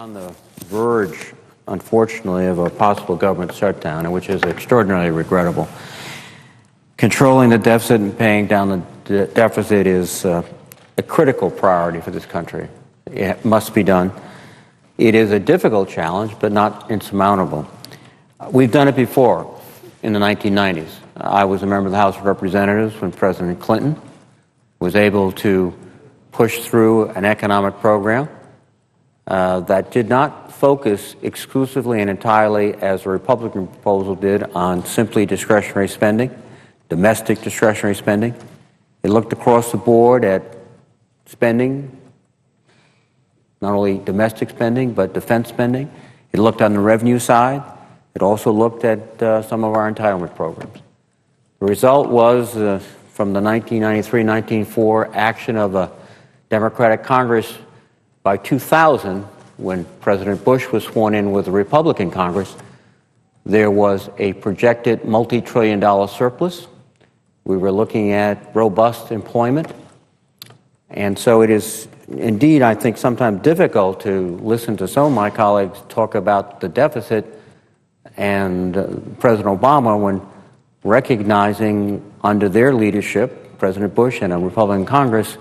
on the verge, unfortunately, of a possible government shutdown, which is extraordinarily regrettable. Controlling the deficit and paying down the deficit is a critical priority for this country. It must be done. It is a difficult challenge, but not insurmountable. We've done it before in the 1990s. I was a member of the House of Representatives when President Clinton was able to push through an economic program that did not focus exclusively and entirely, as the Republican proposal did, on simply discretionary spending, domestic discretionary spending. It looked across the board at spending, not only domestic spending, but defense spending. It looked on the revenue side. It also looked at some of our entitlement programs. The result was, from the 1993-1994 action of a Democratic Congress, by 2000, when President Bush was sworn in with a Republican Congress, there was a projected multi-trillion-dollar surplus. We were looking at robust employment. And so it is indeed, I think, sometimes difficult to listen to some of my colleagues talk about the deficit and President Obama when recognizing under their leadership, President Bush and a Republican Congress,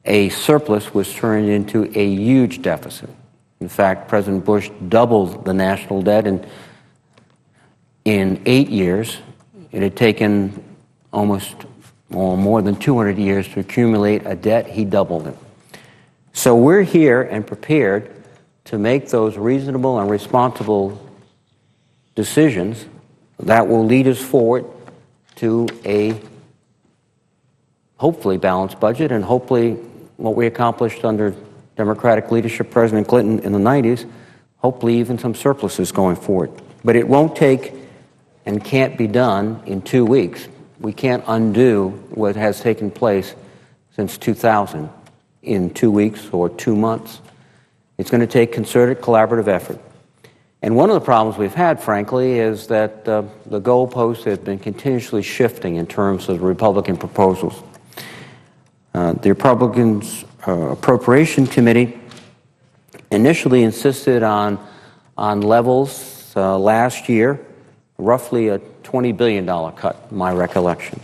a surplus was turned into a huge deficit. In fact, President Bush doubled the national debt in 8 years. It had taken almost more than 200 years to accumulate a debt. He doubled it. So we're here and prepared to make those reasonable and responsible decisions that will lead us forward to a hopefully balanced budget, and hopefully what we accomplished under Democratic leadership, President Clinton, in the 90s, hopefully even some surpluses going forward. But it won't take and can't be done in 2 weeks. We can't undo what has taken place since 2000 in 2 weeks or 2 months. It's going to take concerted, collaborative effort. And one of the problems we've had, frankly, is that the goalposts have been continuously shifting in terms of the Republican proposals. The Republicans' Appropriation Committee initially insisted on levels last year, roughly a $20 billion cut, my recollection.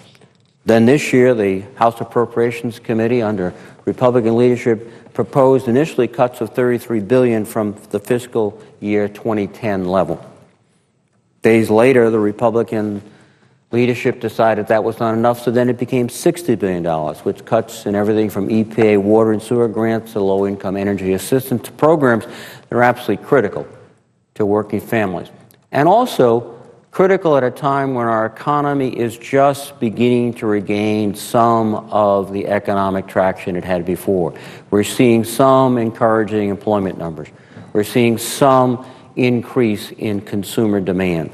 Then this year, the House Appropriations Committee, under Republican leadership, proposed initially cuts of $33 billion from the fiscal year 2010 level. Days later, the Republican leadership decided that was not enough, so then it became $60 billion, which cuts in everything from EPA water and sewer grants to low-income energy assistance programs that are absolutely critical to working families. And also critical at a time when our economy is just beginning to regain some of the economic traction it had before. We're seeing some encouraging employment numbers. We're seeing some increase in consumer demand.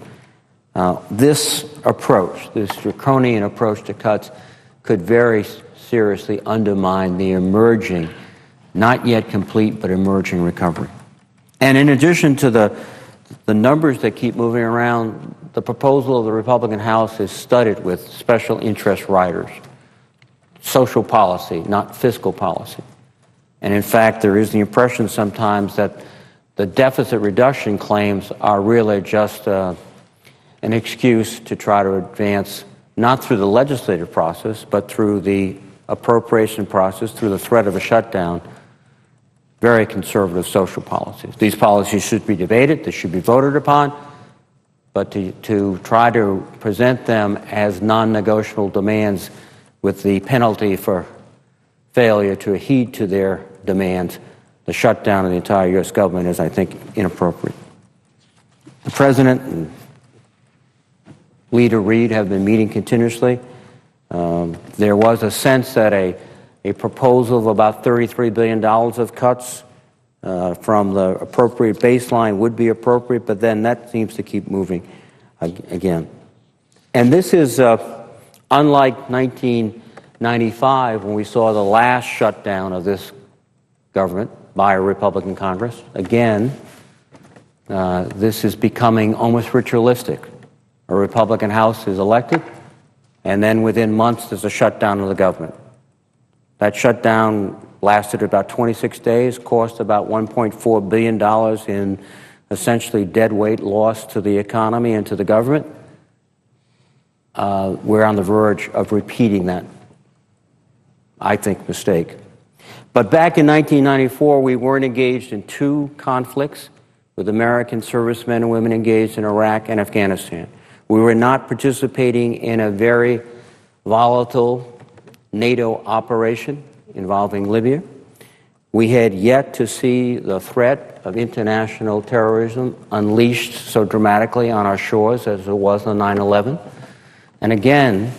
This approach, this draconian approach to cuts, could very seriously undermine the emerging, not yet complete, but emerging recovery. And in addition to the numbers that keep moving around, the proposal of the Republican House is studded with special interest riders, social policy, not fiscal policy. And in fact, there is the impression sometimes that the deficit reduction claims are really just an excuse to try to advance, not through the legislative process, but through the appropriation process, through the threat of a shutdown, very conservative social policies. These policies should be debated, they should be voted upon, but to try to present them as non-negotiable demands with the penalty for failure to heed to their demands, the shutdown of the entire U.S. government, is, I think, inappropriate. The President and Leader Reid have been meeting continuously. There was a sense that a proposal of about $33 billion of cuts from the appropriate baseline would be appropriate, but then that seems to keep moving again. And this is unlike 1995, when we saw the last shutdown of this government by a Republican Congress. Again, this is becoming almost ritualistic. A Republican House is elected, and then within months there's a shutdown of the government. That shutdown lasted about 26 days, cost about $1.4 billion in essentially deadweight loss to the economy and to the government. We're on the verge of repeating that, I think, mistake. But back in 1994, we weren't engaged in two conflicts with American servicemen and women engaged in Iraq and Afghanistan. We were not participating in a very volatile NATO operation involving Libya. We had yet to see the threat of international terrorism unleashed so dramatically on our shores as it was on 9/11. And again,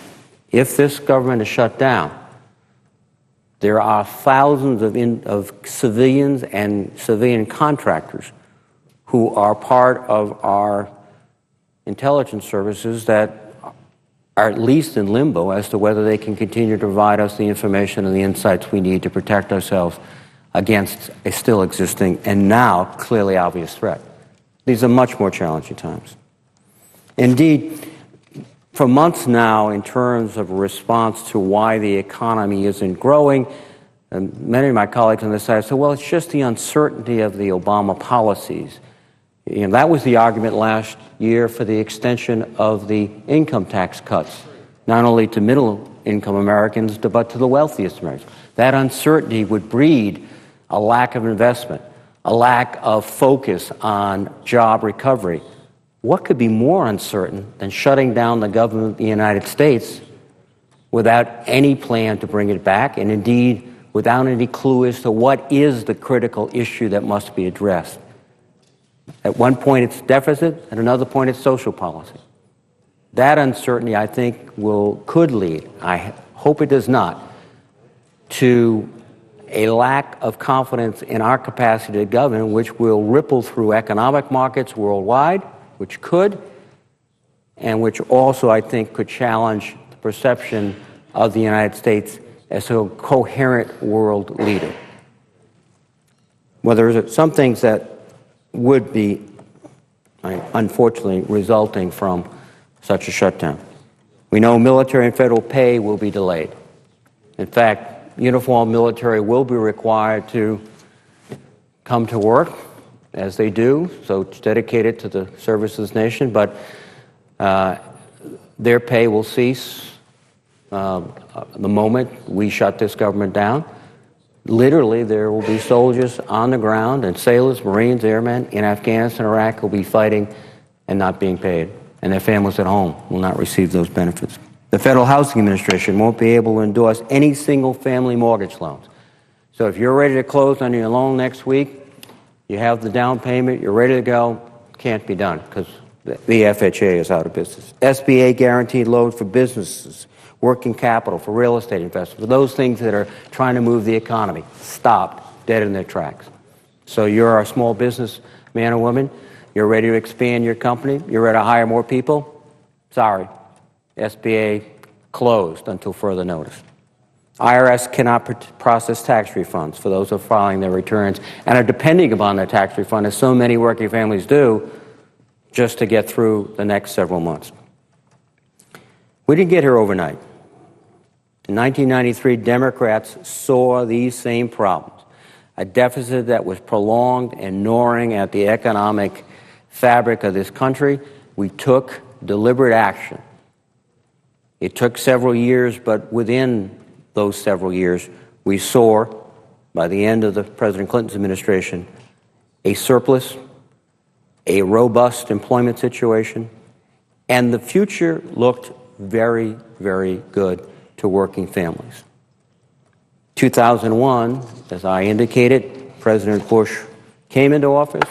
if this government is shut down, there are thousands of civilians and civilian contractors who are part of our intelligence services that are at least in limbo as to whether they can continue to provide us the information and the insights we need to protect ourselves against a still existing and now clearly obvious threat. These are much more challenging times. Indeed, for months now, in terms of response to why the economy isn't growing, and many of my colleagues on this side say, well, it's just the uncertainty of the Obama policies. You know, that was the argument last year for the extension of the income tax cuts, not only to middle-income Americans, but to the wealthiest Americans. That uncertainty would breed a lack of investment, a lack of focus on job recovery. What could be more uncertain than shutting down the government of the United States without any plan to bring it back, and indeed without any clue as to what is the critical issue that must be addressed? At one point it's deficit, at another point it's social policy. That uncertainty, I think, could lead, I hope it does not, to a lack of confidence in our capacity to govern, which will ripple through economic markets worldwide, which could, and which also, I think, could challenge the perception of the United States as a coherent world leader. Well, there are some things that would be, unfortunately, resulting from such a shutdown. We know military and federal pay will be delayed. In fact, uniformed military will be required to come to work, as they do, so it's dedicated to the service of this nation, but their pay will cease the moment we shut this government down. Literally, there will be soldiers on the ground and sailors, Marines, airmen in Afghanistan and Iraq will be fighting and not being paid, and their families at home will not receive those benefits. The Federal Housing Administration won't be able to endorse any single-family mortgage loans. So if you're ready to close on your loan next week, you have the down payment, you're ready to go, can't be done because the FHA is out of business. SBA guaranteed loans for businesses, working capital, for real estate investment, for those things that are trying to move the economy, stopped dead in their tracks. So you're a small business man or woman, you're ready to expand your company, you're ready to hire more people, sorry, SBA closed until further notice. IRS cannot process tax refunds for those who are filing their returns and are depending upon their tax refund, as so many working families do, just to get through the next several months. We didn't get here overnight. In 1993, Democrats saw these same problems, a deficit that was prolonged and gnawing at the economic fabric of this country. We took deliberate action. It took several years, but within those several years, we saw, by the end of the President Clinton's administration, a surplus, a robust employment situation, and the future looked very, very good to working families. 2001, as I indicated, President Bush came into office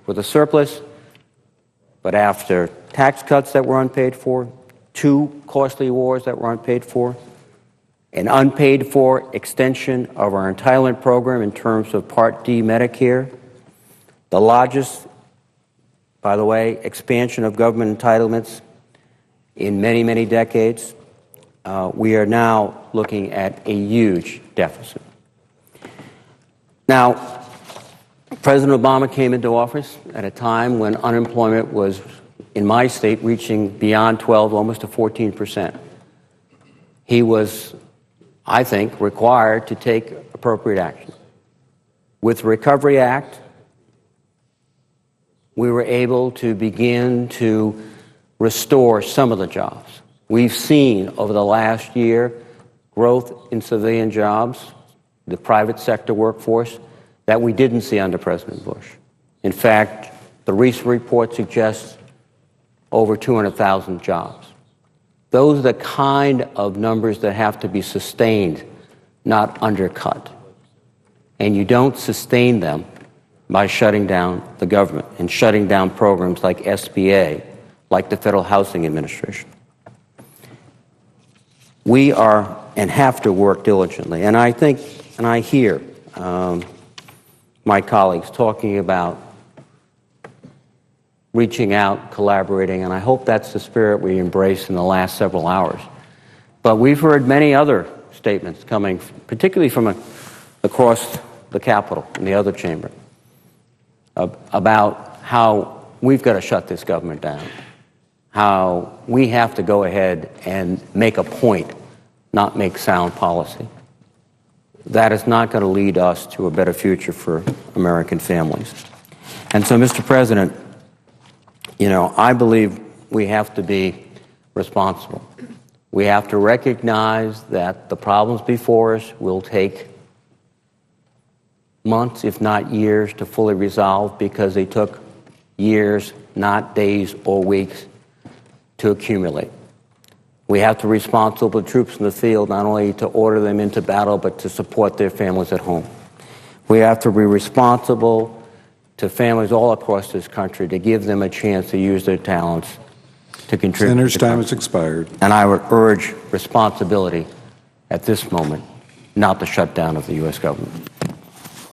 with a surplus, but after tax cuts that were unpaid for, 2 costly wars that were unpaid for, an unpaid for extension of our entitlement program in terms of Part D Medicare, the largest, by the way, expansion of government entitlements in many, many decades. We are now looking at a huge deficit. Now, President Obama came into office at a time when unemployment was, in my state, reaching beyond 12, almost to 14%. He was I think, required to take appropriate action. With the Recovery Act, we were able to begin to restore some of the jobs. We've seen over the last year growth in civilian jobs, the private sector workforce, that we didn't see under President Bush. In fact, the recent report suggests over 200,000 jobs. Those are the kind of numbers that have to be sustained, not undercut. And you don't sustain them by shutting down the government and shutting down programs like SBA, like the Federal Housing Administration. We are and have to work diligently. And I think, and I hear my colleagues talking about reaching out, collaborating, and I hope that's the spirit we embraced in the last several hours. But we've heard many other statements coming, particularly from across the Capitol and the other chamber, about how we've got to shut this government down, how we have to go ahead and make a point, not make sound policy. That is not going to lead us to a better future for American families. And so, Mr. President, you know, I believe we have to be responsible. We have to recognize that the problems before us will take months, if not years, to fully resolve because they took years, not days or weeks, to accumulate. We have to be responsible to troops in the field, not only to order them into battle, but to support their families at home. We have to be responsible to families all across this country to give them a chance to use their talents to contribute. Senator's time has expired. And I would urge responsibility at this moment, not the shutdown of the U.S. government.